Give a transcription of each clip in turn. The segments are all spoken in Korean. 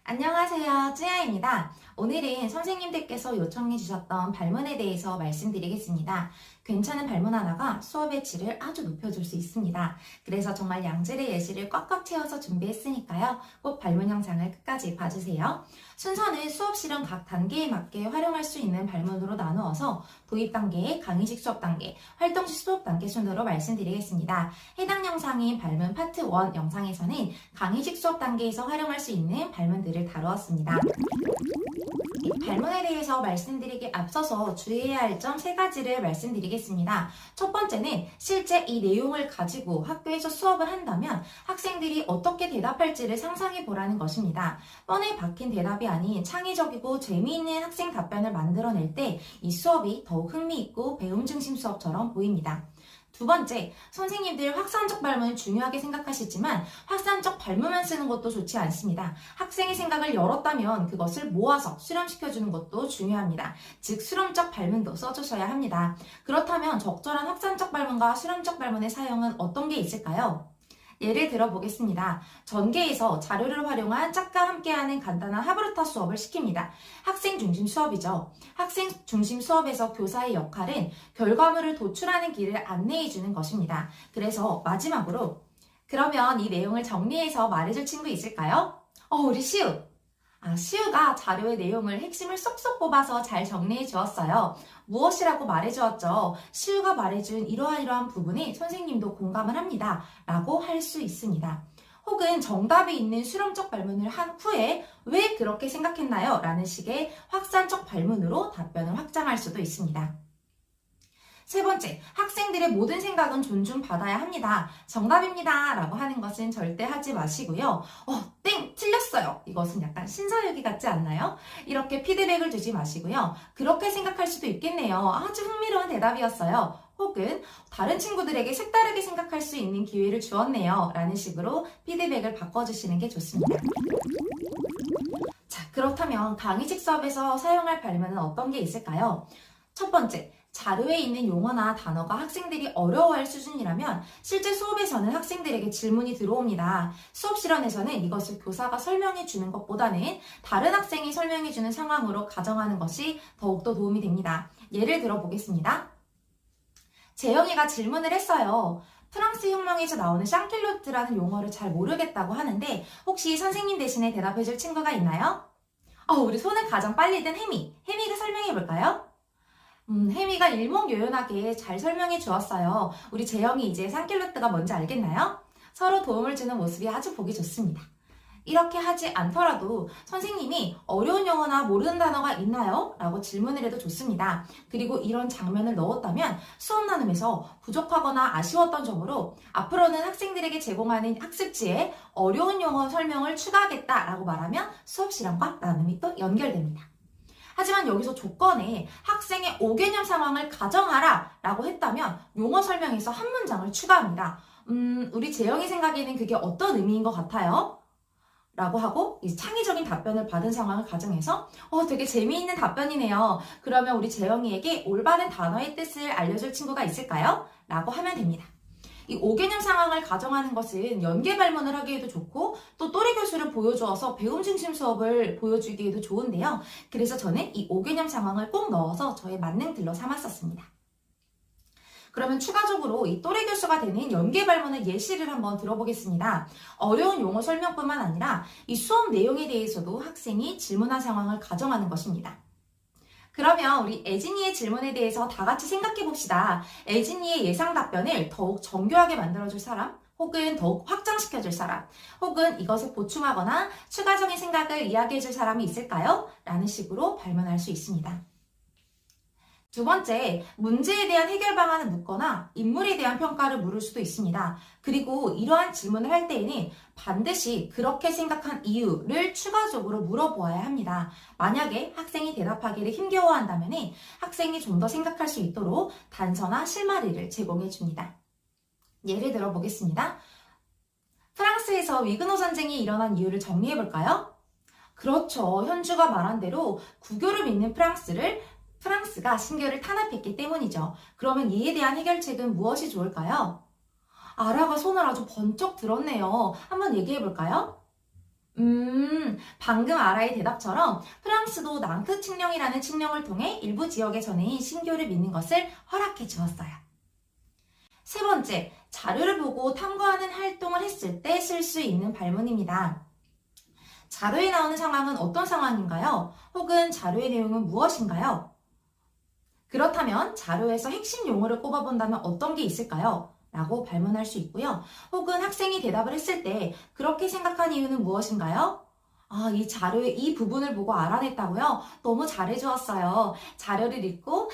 안녕하세요. 쯔야입니다. 오늘은 선생님들께서 요청해 주셨던 발문에 대해서 말씀드리겠습니다. 괜찮은 발문 하나가 수업의 질을 아주 높여줄 수 있습니다. 그래서 정말 양질의 예시를 꽉꽉 채워서 준비했으니까요. 꼭 발문 영상을 끝까지 봐주세요. 순서는 수업 실험 각 단계에 맞게 활용할 수 있는 발문으로 나누어서 도입 단계, 강의식 수업 단계, 활동식 수업 단계 순으로 말씀드리겠습니다. 해당 영상인 발문 파트 1 영상에서는 강의식 수업 단계에서 활용할 수 있는 발문들을 다루었습니다. 발문에 대해서 말씀드리기 앞서서 주의해야 할 점 3가지를 말씀드리겠습니다. 첫 번째는 실제 이 내용을 가지고 학교에서 수업을 한다면 학생들이 어떻게 대답할지를 상상해 보라는 것입니다. 뻔히 박힌 대답이 아닌 창의적이고 재미있는 학생 답변을 만들어낼 때 이 수업이 더욱 흥미있고 배움 중심 수업처럼 보입니다. 두 번째, 선생님들 확산적 발문을 중요하게 생각하시지만 확산적 발문만 쓰는 것도 좋지 않습니다. 학생의 생각을 열었다면 그것을 모아서 수렴시켜주는 것도 중요합니다. 즉, 수렴적 발문도 써주셔야 합니다. 그렇다면 적절한 확산적 발문과 수렴적 발문의 사용은 어떤 게 있을까요? 예를 들어보겠습니다. 전개에서 자료를 활용한 짝과 함께하는 간단한 하브르타 수업을 시킵니다. 학생 중심 수업이죠. 학생 중심 수업에서 교사의 역할은 결과물을 도출하는 길을 안내해 주는 것입니다. 그래서 마지막으로 그러면 이 내용을 정리해서 말해줄 친구 있을까요? 우리 시우! 시우가 자료의 내용을 핵심을 쏙쏙 뽑아서 잘 정리해 주었어요. 무엇이라고 말해 주었죠? 시우가 말해준 이러한 부분에 선생님도 공감을 합니다. 라고 할 수 있습니다. 혹은 정답이 있는 수렴적 발문을 한 후에 왜 그렇게 생각했나요? 라는 식의 확산적 발문으로 답변을 확장할 수도 있습니다. 세 번째, 학생들의 모든 생각은 존중받아야 합니다. 정답입니다. 라고 하는 것은 절대 하지 마시고요. 땡! 틀렸어요. 이것은 약간 신서유기 같지 않나요? 이렇게 피드백을 주지 마시고요. 그렇게 생각할 수도 있겠네요. 아주 흥미로운 대답이었어요. 혹은 다른 친구들에게 색다르게 생각할 수 있는 기회를 주었네요. 라는 식으로 피드백을 바꿔주시는 게 좋습니다. 자, 그렇다면 강의식 수업에서 사용할 발문은 어떤 게 있을까요? 첫 번째, 자료에 있는 용어나 단어가 학생들이 어려워할 수준이라면 실제 수업에서는 학생들에게 질문이 들어옵니다. 수업 실험에서는 이것을 교사가 설명해 주는 것보다는 다른 학생이 설명해 주는 상황으로 가정하는 것이 더욱더 도움이 됩니다. 예를 들어 보겠습니다. 재영이가 질문을 했어요. 프랑스 혁명에서 나오는 샹킬로트라는 용어를 잘 모르겠다고 하는데 혹시 선생님 대신에 대답해 줄 친구가 있나요? 우리 손을 가장 빨리 든 혜미가 설명해 볼까요? 혜미가 일목요연하게 잘 설명해 주었어요. 우리 재영이 이제 샹킬로트가 뭔지 알겠나요? 서로 도움을 주는 모습이 아주 보기 좋습니다. 이렇게 하지 않더라도 선생님이 어려운 영어나 모르는 단어가 있나요? 라고 질문을 해도 좋습니다. 그리고 이런 장면을 넣었다면 수업 나눔에서 부족하거나 아쉬웠던 점으로 앞으로는 학생들에게 제공하는 학습지에 어려운 영어 설명을 추가하겠다라고 말하면 수업 실험과 나눔이 또 연결됩니다. 하지만 여기서 조건에 학생의 5개념 상황을 가정하라 라고 했다면 용어 설명에서 한 문장을 추가합니다. 우리 재영이 생각에는 그게 어떤 의미인 것 같아요? 라고 하고 창의적인 답변을 받은 상황을 가정해서 되게 재미있는 답변이네요. 그러면 우리 재영이에게 올바른 단어의 뜻을 알려줄 친구가 있을까요? 라고 하면 됩니다. 이 5개념 상황을 가정하는 것은 연계 발문을 하기에도 좋고 또 또래 교수를 보여주어서 배움 중심 수업을 보여주기에도 좋은데요. 그래서 저는 이 5개념 상황을 꼭 넣어서 저의 만능들로 삼았었습니다. 그러면 추가적으로 이 또래 교수가 되는 연계 발문의 예시를 한번 들어보겠습니다. 어려운 용어 설명뿐만 아니라 이 수업 내용에 대해서도 학생이 질문한 상황을 가정하는 것입니다. 그러면 우리 애진이의 질문에 대해서 다 같이 생각해 봅시다. 애진이의 예상 답변을 더욱 정교하게 만들어줄 사람, 혹은 더욱 확장시켜줄 사람, 혹은 이것을 보충하거나 추가적인 생각을 이야기해줄 사람이 있을까요? 라는 식으로 발문할 수 있습니다. 두 번째, 문제에 대한 해결 방안을 묻거나 인물에 대한 평가를 물을 수도 있습니다. 그리고 이러한 질문을 할 때에는 반드시 그렇게 생각한 이유를 추가적으로 물어보아야 합니다. 만약에 학생이 대답하기를 힘겨워한다면 학생이 좀 더 생각할 수 있도록 단서나 실마리를 제공해 줍니다. 예를 들어 보겠습니다. 프랑스에서 위그노 전쟁이 일어난 이유를 정리해 볼까요? 그렇죠. 현주가 말한 대로 구교를 믿는 프랑스가 신교를 탄압했기 때문이죠. 그러면 이에 대한 해결책은 무엇이 좋을까요? 아라가 손을 아주 번쩍 들었네요. 한번 얘기해 볼까요? 방금 아라의 대답처럼 프랑스도 낭트 칙령이라는 칙령을 통해 일부 지역의 전해인 신교를 믿는 것을 허락해 주었어요. 세 번째, 자료를 보고 탐구하는 활동을 했을 때 쓸 수 있는 발문입니다. 자료에 나오는 상황은 어떤 상황인가요? 혹은 자료의 내용은 무엇인가요? 그렇다면 자료에서 핵심 용어를 꼽아본다면 어떤 게 있을까요? 라고 발문할 수 있고요. 혹은 학생이 대답을 했을 때 그렇게 생각한 이유는 무엇인가요? 이 자료의 이 부분을 보고 알아냈다고요? 너무 잘해주었어요. 자료를 읽고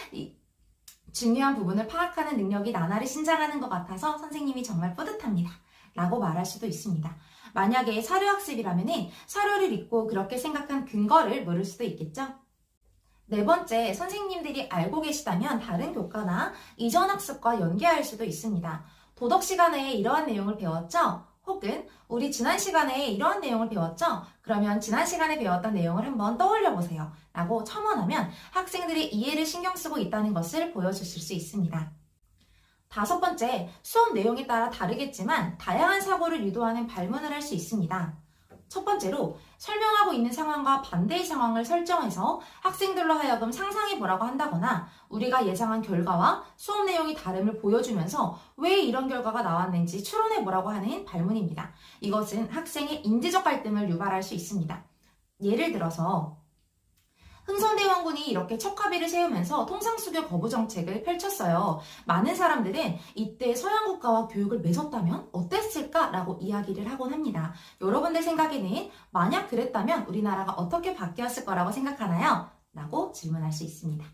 중요한 부분을 파악하는 능력이 나날이 신장하는 것 같아서 선생님이 정말 뿌듯합니다. 라고 말할 수도 있습니다. 만약에 사료학습이라면 사료를 읽고 그렇게 생각한 근거를 물을 수도 있겠죠? 네 번째, 선생님들이 알고 계시다면 다른 교과나 이전 학습과 연계할 수도 있습니다. 도덕 시간에 이러한 내용을 배웠죠? 혹은 우리 지난 시간에 이러한 내용을 배웠죠? 그러면 지난 시간에 배웠던 내용을 한번 떠올려 보세요. 라고 첨언하면 학생들이 이해를 신경 쓰고 있다는 것을 보여주실 수 있습니다. 다섯 번째, 수업 내용에 따라 다르겠지만 다양한 사고를 유도하는 발문을 할 수 있습니다. 첫 번째로 설명하고 있는 상황과 반대의 상황을 설정해서 학생들로 하여금 상상해 보라고 한다거나 우리가 예상한 결과와 수업 내용이 다름을 보여주면서 왜 이런 결과가 나왔는지 추론해 보라고 하는 발문입니다. 이것은 학생의 인지적 갈등을 유발할 수 있습니다. 예를 들어서 흥선대원군이 이렇게 척화비를 세우면서 통상수교 거부 정책을 펼쳤어요. 많은 사람들은 이때 서양 국가와 교육을 맺었다면 어땠을까라고 이야기를 하곤 합니다. 여러분들 생각에는 만약 그랬다면 우리나라가 어떻게 바뀌었을 거라고 생각하나요? 라고 질문할 수 있습니다.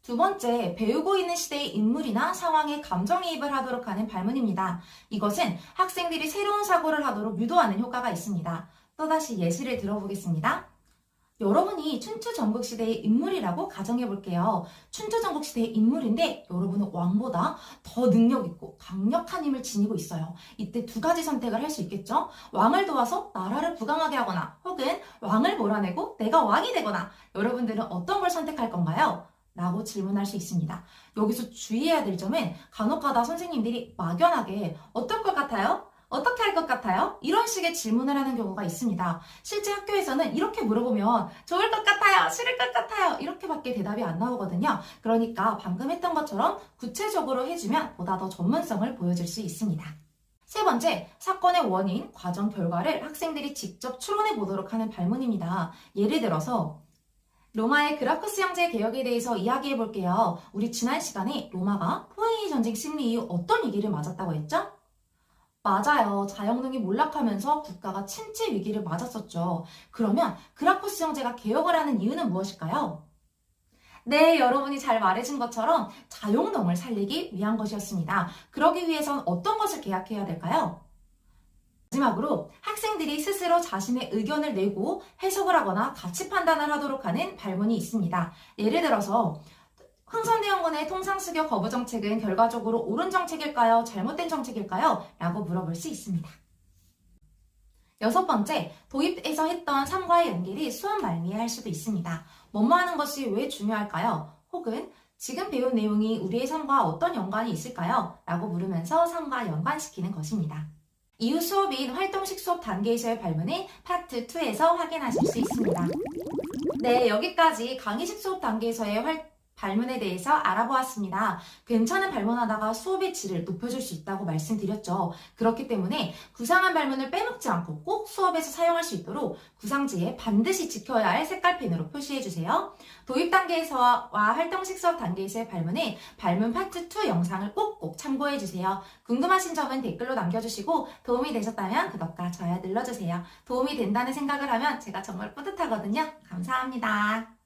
두 번째, 배우고 있는 시대의 인물이나 상황에 감정이입을 하도록 하는 발문입니다. 이것은 학생들이 새로운 사고를 하도록 유도하는 효과가 있습니다. 또다시 예시를 들어보겠습니다. 여러분이 춘추전국시대의 인물이라고 가정해 볼게요. 춘추전국시대의 인물인데 여러분은 왕보다 더 능력있고 강력한 힘을 지니고 있어요. 이때 두 가지 선택을 할 수 있겠죠? 왕을 도와서 나라를 부강하게 하거나 혹은 왕을 몰아내고 내가 왕이 되거나 여러분들은 어떤 걸 선택할 건가요? 라고 질문할 수 있습니다. 여기서 주의해야 될 점은 간혹가다 선생님들이 막연하게 어떨 것 같아요? 어떻게 할 것 같아요? 이런 식의 질문을 하는 경우가 있습니다. 실제 학교에서는 이렇게 물어보면 좋을 것 같아요, 싫을 것 같아요 이렇게밖에 대답이 안 나오거든요. 그러니까 방금 했던 것처럼 구체적으로 해주면 보다 더 전문성을 보여줄 수 있습니다. 세 번째, 사건의 원인, 과정, 결과를 학생들이 직접 추론해 보도록 하는 발문입니다. 예를 들어서 로마의 그라쿠스 형제 개혁에 대해서 이야기해 볼게요. 우리 지난 시간에 로마가 포에니 전쟁 승리 이후 어떤 위기를 맞았다고 했죠? 맞아요. 자영능이 몰락하면서 국가가 침체 위기를 맞았었죠. 그러면 그라쿠스 형제가 개혁을 하는 이유는 무엇일까요? 네, 여러분이 잘 말해준 것처럼 자영농을 살리기 위한 것이었습니다. 그러기 위해선 어떤 것을 계약해야 될까요? 마지막으로 학생들이 스스로 자신의 의견을 내고 해석을 하거나 가치 판단을 하도록 하는 발문이 있습니다. 예를 들어서 흥선대원군의 통상수교 거부 정책은 결과적으로 옳은 정책일까요? 잘못된 정책일까요? 라고 물어볼 수 있습니다. 여섯 번째, 도입에서 했던 삶과의 연결이 수업 말미에 할 수도 있습니다. 뭐뭐 하는 것이 왜 중요할까요? 혹은 지금 배운 내용이 우리의 삶과 어떤 연관이 있을까요? 라고 물으면서 삶과 연관시키는 것입니다. 이후 수업인 활동식 수업 단계에서의 발문은 파트 2에서 확인하실 수 있습니다. 네, 여기까지 강의식 수업 단계에서의 발문에 대해서 알아보았습니다. 괜찮은 발문하다가 수업의 질을 높여줄 수 있다고 말씀드렸죠. 그렇기 때문에 구상한 발문을 빼먹지 않고 꼭 수업에서 사용할 수 있도록 구상지에 반드시 지켜야 할 색깔펜으로 표시해주세요. 도입 단계에서와 활동식 수업 단계에서의 발문은 발문 파트 2 영상을 꼭꼭 참고해주세요. 궁금하신 점은 댓글로 남겨주시고 도움이 되셨다면 구독과 좋아요 눌러주세요. 도움이 된다는 생각을 하면 제가 정말 뿌듯하거든요. 감사합니다.